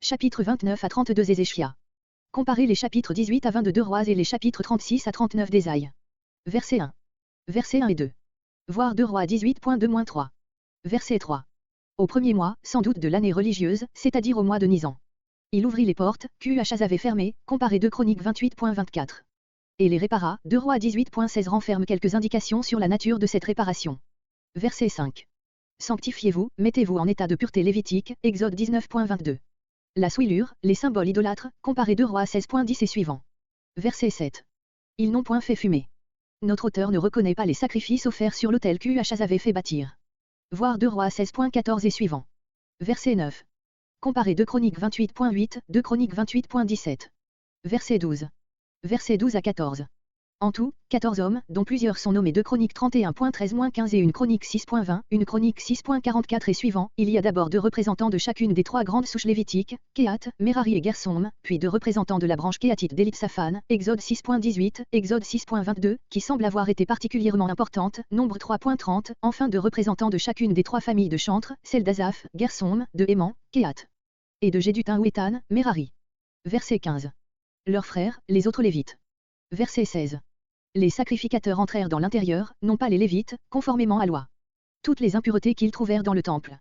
Chapitres 29 à 32 Ézéchias. Comparez les chapitres 18 à 22 de Rois et les chapitres 36 à 39 d'Ésaïe. Verset 1. Versets 1 et 2. Voir 2 Rois 18.2-3. Verset 3. Au premier mois, sans doute de l'année religieuse, c'est-à-dire au mois de Nisan. Il ouvrit les portes, qu'Uachaz avait fermées, comparez 2 Chroniques 28.24. Et les répara, 2 Rois 18.16 renferme quelques indications sur la nature de cette réparation. Verset 5. Sanctifiez-vous, mettez-vous en état de pureté lévitique, Exode 19.22. La souillure, les symboles idolâtres, comparez 2 Rois 16.10 et suivants. Verset 7. Ils n'ont point fait fumer. Notre auteur ne reconnaît pas les sacrifices offerts sur l'autel qu'Uachaz avait fait bâtir. Voir 2 Rois 16.14 et suivants. Verset 9. Comparez 2 Chroniques 28.8, 2 Chroniques 28.17. Verset 12. Verset 12 à 14. En tout, 14 hommes, dont plusieurs sont nommés 2 Chroniques 31.13-15 et une Chronique 6.20, une Chronique 6.44 et suivant. Il y a d'abord 2 représentants de chacune des 3 grandes souches lévitiques, Kehat, Merari et Gersom, puis 2 représentants de la branche kéhatite d'Élitsaphan, Exode 6.18, Exode 6.22, qui semblent avoir été particulièrement importantes, Nombre 3.30, enfin 2 représentants de chacune des 3 familles de chantres, celles d'Azaph, Gersom, de Héman, Kehat, et de Jéduthun ou Étan, Merari. Verset 15. Leurs frères, les autres Lévites. Verset 16. Les sacrificateurs entrèrent dans l'intérieur, non pas les Lévites, conformément à loi. Toutes les impuretés qu'ils trouvèrent dans le temple.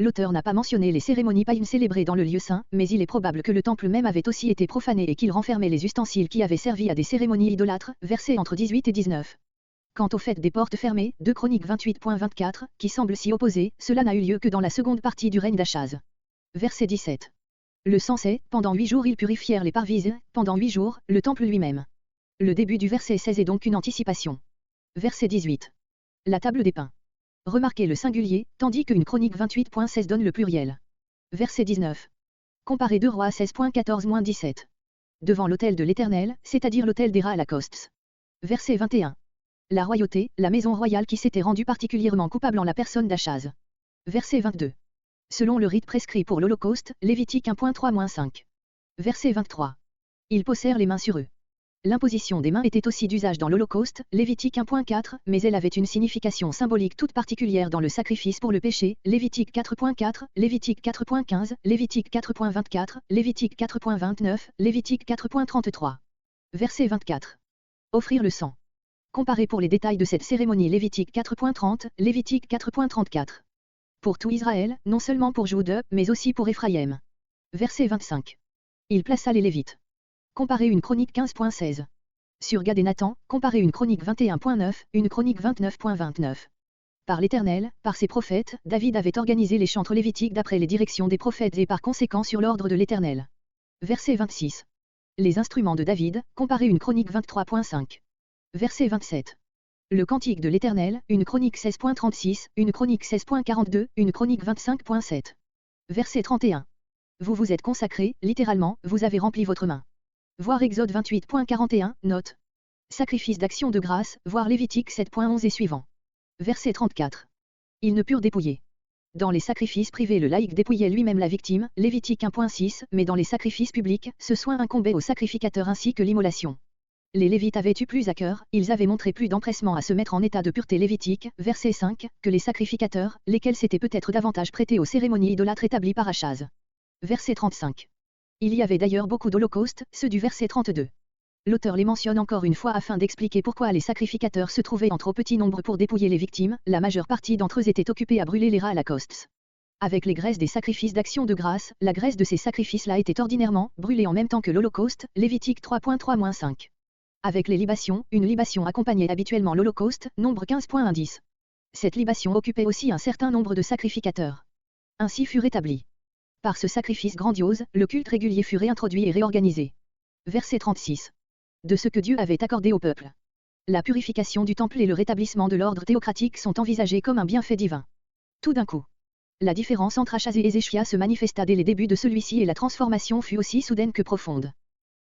L'auteur n'a pas mentionné les cérémonies païennes célébrées dans le lieu saint, mais il est probable que le temple même avait aussi été profané et qu'il renfermait les ustensiles qui avaient servi à des cérémonies idolâtres, versets entre 18 et 19. Quant au fait des portes fermées, 2 Chroniques 28.24, qui semble s'y opposer, cela n'a eu lieu que dans la seconde partie du règne d'Achaz. Verset 17. Le sens est, pendant 8 jours ils purifièrent les parvis, pendant 8 jours, le temple lui-même. Le début du verset 16 est donc une anticipation. Verset 18. La table des pains. Remarquez le singulier, tandis qu'une Chronique 28.16 donne le pluriel. Verset 19. Comparez 2 Rois 16.14-17. Devant l'autel de l'Éternel, c'est-à-dire l'autel des Ra'alakostes. Verset 21. La royauté, la maison royale qui s'était rendue particulièrement coupable en la personne d'Achaz. Verset 22. Selon le rite prescrit pour l'Holocauste, Lévitique 1.3-5. Verset 23. Ils posèrent les mains sur eux. L'imposition des mains était aussi d'usage dans l'Holocauste, Lévitique 1.4, mais elle avait une signification symbolique toute particulière dans le sacrifice pour le péché, Lévitique 4.4, Lévitique 4.15, Lévitique 4.24, Lévitique 4.29, Lévitique 4.33. Verset 24. Offrir le sang. Comparez pour les détails de cette cérémonie Lévitique 4.30, Lévitique 4.34. Pour tout Israël, non seulement pour Jude, mais aussi pour Éphraïm. Verset 25. Il plaça les Lévites. Comparez une Chronique 15.16. Sur Gad et Nathan, comparez une Chronique 21.9, une Chronique 29.29. Par l'Éternel, par ses prophètes, David avait organisé les chantres lévitiques d'après les directions des prophètes et par conséquent sur l'ordre de l'Éternel. Verset 26. Les instruments de David, comparez une Chronique 23.5. Verset 27. Le cantique de l'Éternel, une Chronique 16.36, une Chronique 16.42, une Chronique 25.7. Verset 31. Vous vous êtes consacrés, littéralement, vous avez rempli votre main. Voir Exode 28.41, note. Sacrifice d'action de grâce, voir Lévitique 7.11 et suivant. Verset 34. Ils ne purent dépouiller. Dans les sacrifices privés le laïc dépouillait lui-même la victime, Lévitique 1.6, mais dans les sacrifices publics, ce soin incombait au sacrificateur ainsi que l'immolation. Les Lévites avaient eu plus à cœur, ils avaient montré plus d'empressement à se mettre en état de pureté lévitique, verset 5, que les sacrificateurs, lesquels s'étaient peut-être davantage prêtés aux cérémonies idolâtres établies par Achaz. Verset 35. Il y avait d'ailleurs beaucoup d'holocaustes, ceux du verset 32. L'auteur les mentionne encore une fois afin d'expliquer pourquoi les sacrificateurs se trouvaient en trop petit nombre pour dépouiller les victimes, la majeure partie d'entre eux étaient occupés à brûler les Ra'alakostes. Avec les graisses des sacrifices d'action de grâce, la graisse de ces sacrifices-là était ordinairement brûlée en même temps que l'Holocauste, Lévitique 3.3-5. Avec les libations, une libation accompagnait habituellement l'Holocauste, Nombre 15.10. Cette libation occupait aussi un certain nombre de sacrificateurs. Ainsi fut rétabli. Par ce sacrifice grandiose, le culte régulier fut réintroduit et réorganisé. Verset 36. De ce que Dieu avait accordé au peuple. La purification du temple et le rétablissement de l'ordre théocratique sont envisagés comme un bienfait divin. Tout d'un coup. La différence entre Achaz et Ézéchias se manifesta dès les débuts de celui-ci et la transformation fut aussi soudaine que profonde.